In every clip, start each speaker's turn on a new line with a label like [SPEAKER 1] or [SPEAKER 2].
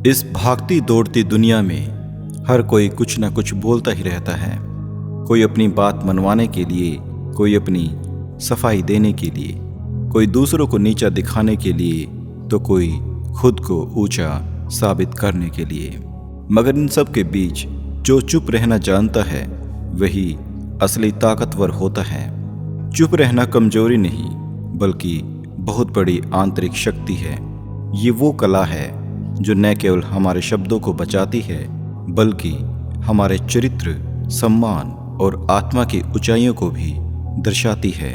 [SPEAKER 1] इस भागती दौड़ती दुनिया में हर कोई कुछ ना कुछ बोलता ही रहता है। कोई अपनी बात मनवाने के लिए, कोई अपनी सफाई देने के लिए, कोई दूसरों को नीचा दिखाने के लिए, तो कोई खुद को ऊंचा साबित करने के लिए। मगर इन सब के बीच जो चुप रहना जानता है वही असली ताकतवर होता है। चुप रहना कमजोरी नहीं बल्कि बहुत बड़ी आंतरिक शक्ति है। ये वो कला है जो न केवल हमारे शब्दों को बचाती है बल्कि हमारे चरित्र, सम्मान और आत्मा की ऊंचाइयों को भी दर्शाती है।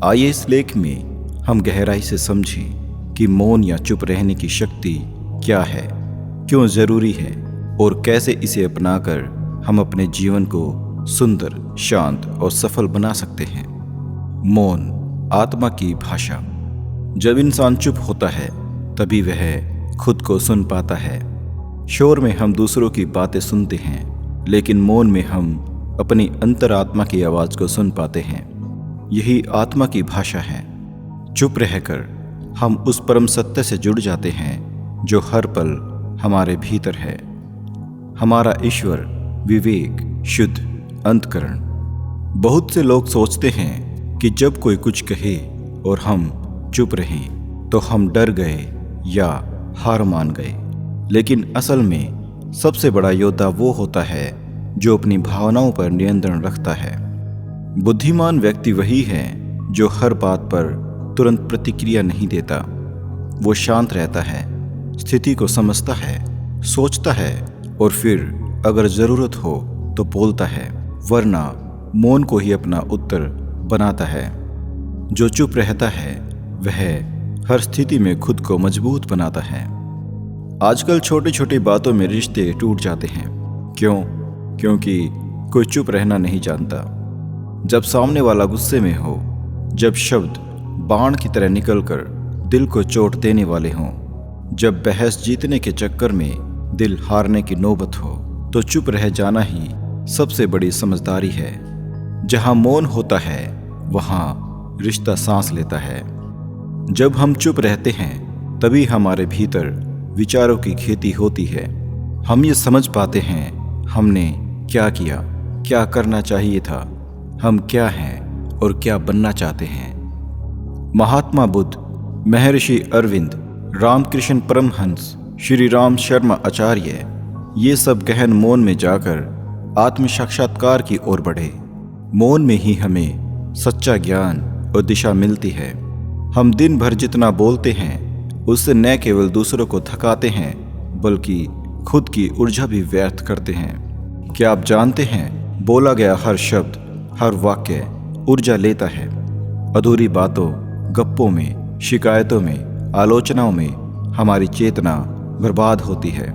[SPEAKER 1] आइए इस लेख में हम गहराई से समझें कि मौन या चुप रहने की शक्ति क्या है, क्यों जरूरी है और कैसे इसे अपनाकर हम अपने जीवन को सुंदर, शांत और सफल बना सकते हैं। मौन आत्मा की भाषा। जब इंसान चुप होता है तभी वह खुद को सुन पाता है। शोर में हम दूसरों की बातें सुनते हैं, लेकिन मौन में हम अपनी अंतरात्मा की आवाज को सुन पाते हैं। यही आत्मा की भाषा है। चुप रहकर हम उस परम सत्य से जुड़ जाते हैं जो हर पल हमारे भीतर है। हमारा ईश्वर, विवेक, शुद्ध अंतःकरण। बहुत से लोग सोचते हैं कि जब कोई कुछ कहे और हम चुप रहें तो हम डर गए या हार मान गए। लेकिन असल में सबसे बड़ा योद्धा वो होता है जो अपनी भावनाओं पर नियंत्रण रखता है। बुद्धिमान व्यक्ति वही है जो हर बात पर तुरंत प्रतिक्रिया नहीं देता। वो शांत रहता है, स्थिति को समझता है, सोचता है और फिर अगर जरूरत हो तो बोलता है, वरना मौन को ही अपना उत्तर बनाता है। जो चुप रहता है वह हर स्थिति में खुद को मजबूत बनाता है। आजकल छोटी छोटी बातों में रिश्ते टूट जाते हैं। क्यों? क्योंकि कोई चुप रहना नहीं जानता। जब सामने वाला गुस्से में हो, जब शब्द बाण की तरह निकलकर दिल को चोट देने वाले हों, जब बहस जीतने के चक्कर में दिल हारने की नौबत हो, तो चुप रह जाना ही सबसे बड़ी समझदारी है। जहां मौन होता है वहां रिश्ता सांस लेता है। जब हम चुप रहते हैं तभी हमारे भीतर विचारों की खेती होती है। हम ये समझ पाते हैं हमने क्या किया, क्या करना चाहिए था, हम क्या हैं और क्या बनना चाहते हैं। महात्मा बुद्ध, महर्षि अरविंद, रामकृष्ण परमहंस, श्री राम शर्मा आचार्य, ये सब गहन मौन में जाकर आत्म साक्षात्कार की ओर बढ़े। मौन में ही हमें सच्चा ज्ञान और दिशा मिलती है। हम दिन भर जितना बोलते हैं उससे न केवल दूसरों को थकाते हैं बल्कि खुद की ऊर्जा भी व्यर्थ करते हैं। क्या आप जानते हैं, बोला गया हर शब्द, हर वाक्य ऊर्जा लेता है। अधूरी बातों, गप्पों में, शिकायतों में, आलोचनाओं में हमारी चेतना बर्बाद होती है।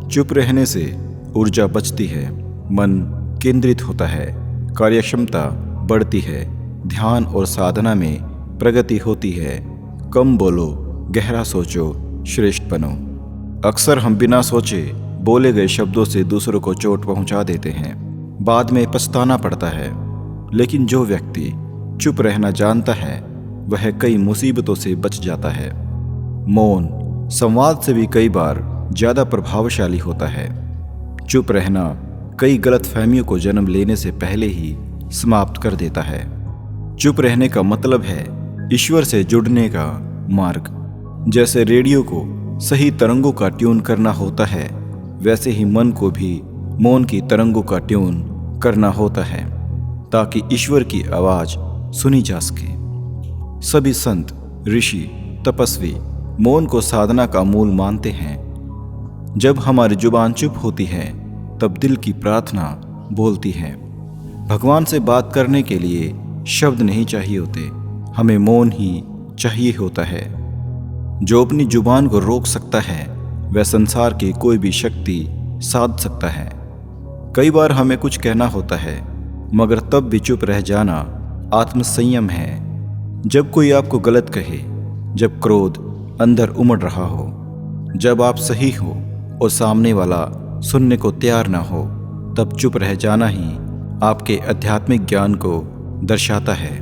[SPEAKER 1] चुप रहने से ऊर्जा बचती है, मन केंद्रित होता है, कार्यक्षमता बढ़ती है, ध्यान और साधना में प्रगति होती है। कम बोलो, गहरा सोचो, श्रेष्ठ बनो। अक्सर हम बिना सोचे बोले गए शब्दों से दूसरों को चोट पहुंचा देते हैं, बाद में पछताना पड़ता है। लेकिन जो व्यक्ति चुप रहना जानता है वह कई मुसीबतों से बच जाता है। मौन संवाद से भी कई बार ज्यादा प्रभावशाली होता है। चुप रहना कई गलतफहमियों को जन्म लेने से पहले ही समाप्त कर देता है। चुप रहने का मतलब है ईश्वर से जुड़ने का मार्ग। जैसे रेडियो को सही तरंगों का ट्यून करना होता है, वैसे ही मन को भी मौन की तरंगों का ट्यून करना होता है ताकि ईश्वर की आवाज सुनी जा सके। सभी संत, ऋषि, तपस्वी मौन को साधना का मूल मानते हैं। जब हमारी जुबान चुप होती है तब दिल की प्रार्थना बोलती है। भगवान से बात करने के लिए शब्द नहीं चाहिए होते, हमें मौन ही चाहिए होता है। जो अपनी जुबान को रोक सकता है वह संसार की कोई भी शक्ति साध सकता है। कई बार हमें कुछ कहना होता है मगर तब भी चुप रह जाना आत्मसंयम है। जब कोई आपको गलत कहे, जब क्रोध अंदर उमड़ रहा हो, जब आप सही हो और सामने वाला सुनने को तैयार ना हो, तब चुप रह जाना ही आपके आध्यात्मिक ज्ञान को दर्शाता है।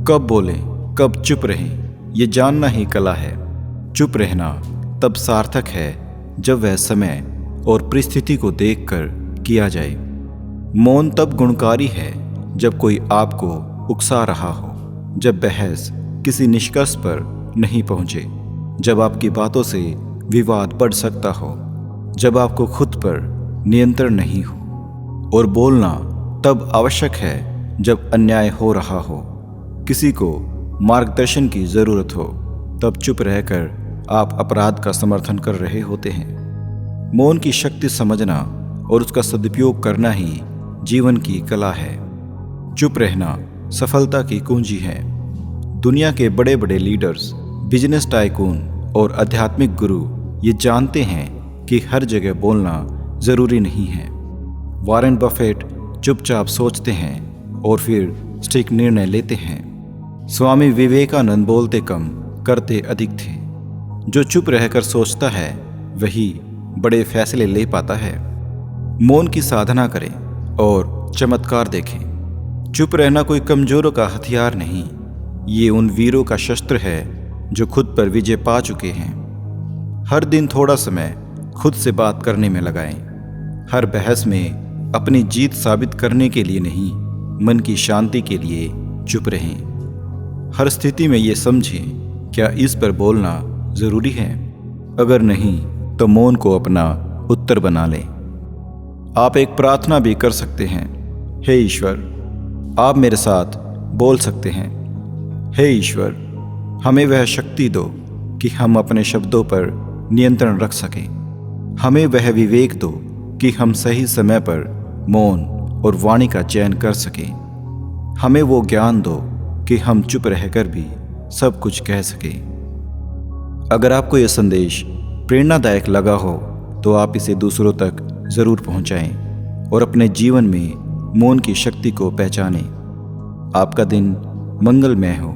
[SPEAKER 1] कब बोलें, कब चुप रहें, ये जानना ही कला है। चुप रहना तब सार्थक है जब वह समय और परिस्थिति को देखकर किया जाए। मौन तब गुणकारी है जब कोई आपको उकसा रहा हो, जब बहस किसी निष्कर्ष पर नहीं पहुंचे, जब आपकी बातों से विवाद बढ़ सकता हो, जब आपको खुद पर नियंत्रण नहीं हो। और बोलना तब आवश्यक है जब अन्याय हो रहा हो, किसी को मार्गदर्शन की जरूरत हो, तब चुप रहकर आप अपराध का समर्थन कर रहे होते हैं। मौन की शक्ति समझना और उसका सदुपयोग करना ही जीवन की कला है। चुप रहना सफलता की कुंजी है। दुनिया के बड़े बड़े लीडर्स, बिजनेस टाइकून और आध्यात्मिक गुरु ये जानते हैं कि हर जगह बोलना जरूरी नहीं है। वॉरेन बफेट चुपचाप सोचते हैं और फिर सटीक निर्णय लेते हैं। स्वामी विवेकानंद बोलते कम करते अधिक थे। जो चुप रहकर सोचता है वही बड़े फैसले ले पाता है। मौन की साधना करें और चमत्कार देखें। चुप रहना कोई कमजोरों का हथियार नहीं, ये उन वीरों का शस्त्र है जो खुद पर विजय पा चुके हैं। हर दिन थोड़ा समय खुद से बात करने में लगाएं। हर बहस में अपनी जीत साबित करने के लिए नहीं, मन की शांति के लिए चुप रहें। हर स्थिति में ये समझें, क्या इस पर बोलना जरूरी है? अगर नहीं तो मौन को अपना उत्तर बना लें। आप एक प्रार्थना भी कर सकते हैं। हे ईश्वर, आप मेरे साथ बोल सकते हैं। हे ईश्वर, हमें वह शक्ति दो कि हम अपने शब्दों पर नियंत्रण रख सकें। हमें वह विवेक दो कि हम सही समय पर मौन और वाणी का चयन कर सकें। हमें वो ज्ञान दो कि हम चुप रहकर भी सब कुछ कह सकें। अगर आपको यह संदेश प्रेरणादायक लगा हो तो आप इसे दूसरों तक जरूर पहुंचाएं और अपने जीवन में मौन की शक्ति को पहचानें। आपका दिन मंगलमय हो।